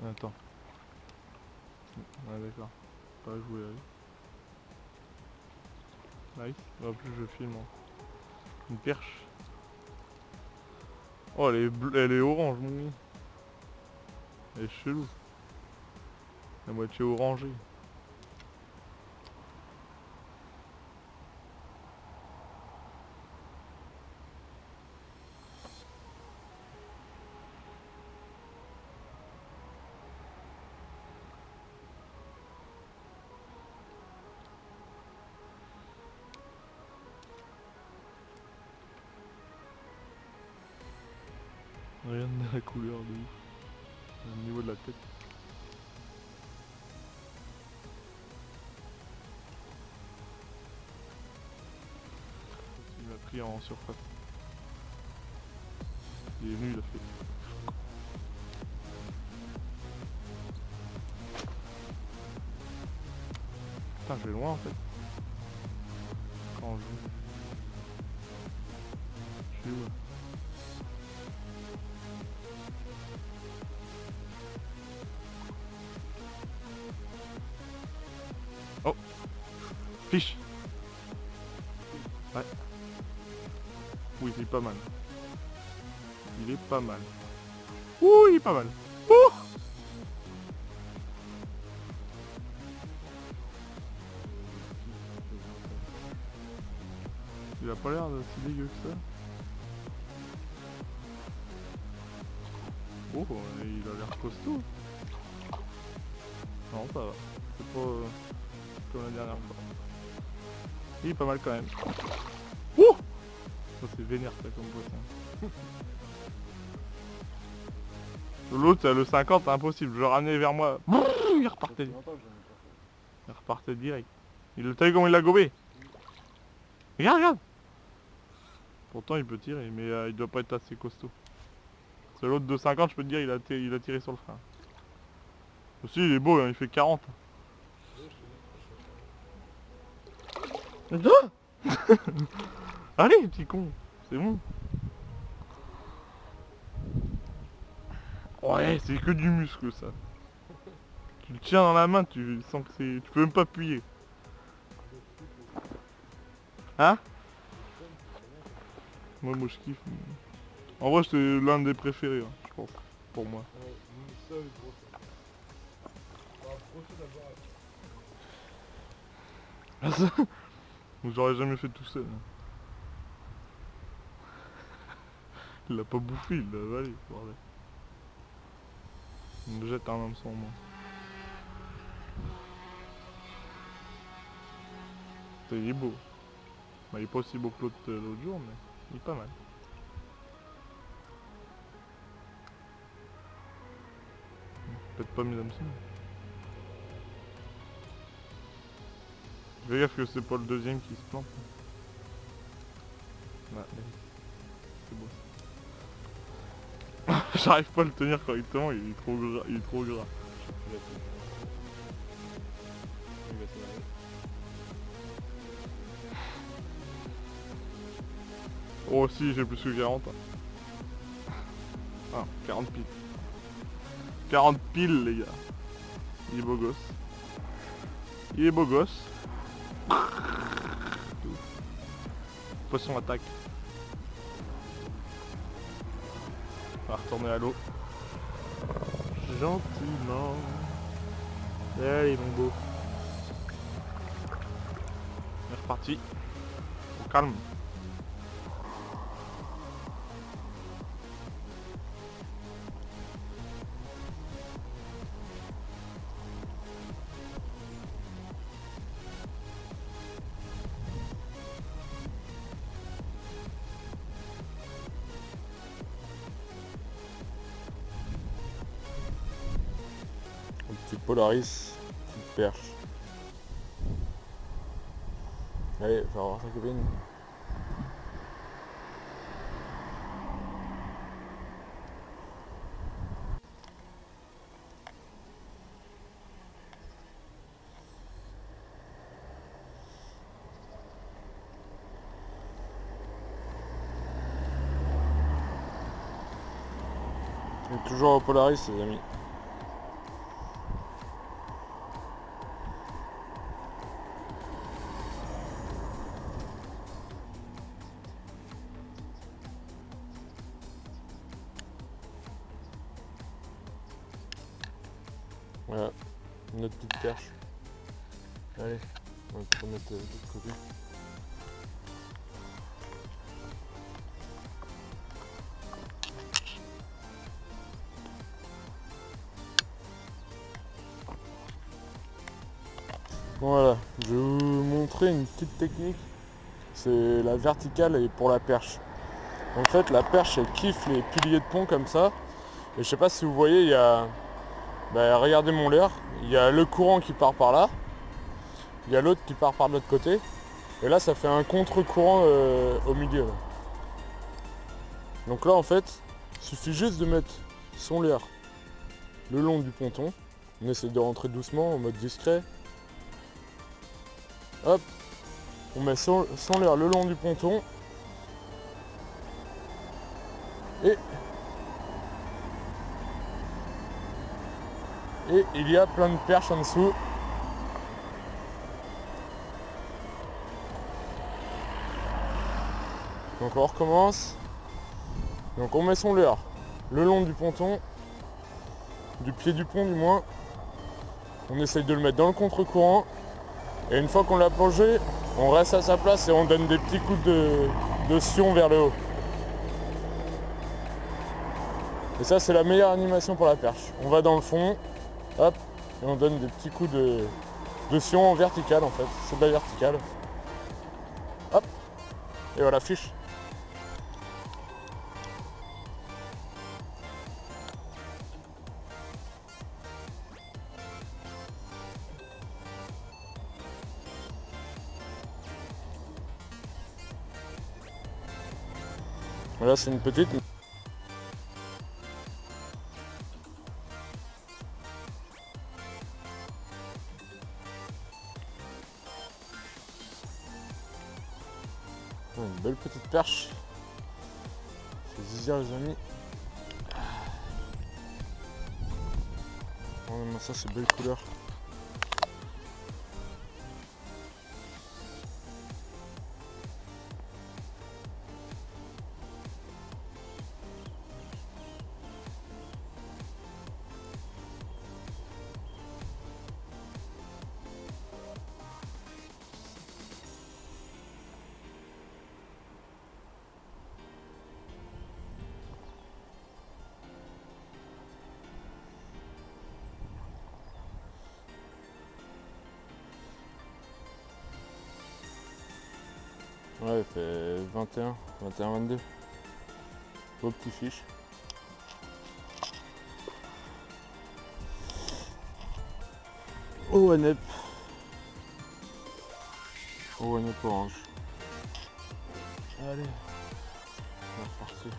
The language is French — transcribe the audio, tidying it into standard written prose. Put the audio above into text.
Attends. Ouais, d'accord. Pas jouer avec. Nice. En plus, je filme. Une perche. Oh, elle est orange, mon gars. Elle est chelou. La moitié orangée. Rien de la couleur de ouf. Au niveau de la tête. Il m'a pris en surface. Il est venu, il a fait. Putain, je vais loin en fait. Quand je joue. Je suis où là? Oh! Fiche! Ouais. Oui, il est pas mal. Il est pas mal. Ouh, il est pas mal. Ouh! Il a pas l'air si dégueu que ça. Oh, il a l'air costaud. Non, ça va. C'est pas comme la dernière fois. Il est pas mal quand même. Ouh! Ça c'est vénère ça comme poisson. L'autre, le 50, c'est impossible. Je le ramenais vers moi. Il repartait. Il repartait direct. T'as vu comment il l'a gobé? Regarde, regarde! Pourtant il peut tirer, mais il doit pas être assez costaud. C'est l'autre de 50, je peux te dire, il a tiré sur le frein. Aussi, il est beau, hein, il fait 40. Allez, petit con, c'est bon. Ouais, c'est que du muscle ça. Tu le tiens dans la main, tu sens que c'est. Tu peux même pas appuyer. Hein? Moi je kiffe. En vrai c'est l'un des préférés, hein, je pense. Pour moi. Ah ça? J'aurais jamais fait tout seul. Il l'a pas bouffé, il l'a avalé, bordel. Il me jette un hameçon moi. Il est beau. Bah, il est pas aussi beau que l'autre jour, mais il est pas mal. Peut-être pas mis hameçons. Fais gaffe que c'est pas le deuxième qui se plante. Ouais, c'est beau. J'arrive pas à le tenir correctement, il est trop gras. Il est trop gras. Oh si, j'ai plus que 40. Ah, 40 piles. 40 piles les gars. Il est beau gosse. Il est beau gosse. Poisson attaque. On va retourner à l'eau. Gentiment. Allez mon beau. On est reparti. Au calme. Un petit Polaris, petite perche. Allez, va voir sa copine. On est toujours au Polaris les amis. Voilà, notre petite perche. Allez, on va te remettre de l'autre côté. Voilà, je vais vous montrer une petite technique. C'est la verticale et pour la perche. En fait, la perche, elle kiffe les piliers de pont comme ça. Et je sais pas si vous voyez, il y a... regardez mon leurre. Il y a le courant qui part par là. Il y a l'autre qui part par de l'autre côté. Et là, ça fait un contre-courant au milieu. Là. Donc là, en fait, il suffit juste de mettre son leurre le long du ponton. On essaie de rentrer doucement, en mode discret. Hop, on met son leurre le long du ponton. Et il y a plein de perches en dessous. Donc on recommence. Donc on met son leurre le long du ponton, du pied du pont du moins. On essaye de le mettre dans le contre-courant. Et une fois qu'on l'a plongé, on reste à sa place et on donne des petits coups de sion vers le haut. Et ça, c'est la meilleure animation pour la perche. On va dans le fond, hop, et on donne des petits coups de sion en verticale en fait. C'est de la verticale. Hop, et voilà, fiche. Voilà, c'est une petite. Une belle petite perche. C'est zizir les amis. Oh, non, ça c'est belle couleur. Ouais, il fait 21, 22. Beau petit fiche. Au Anep. Au Anep orange. Allez, on va repartir.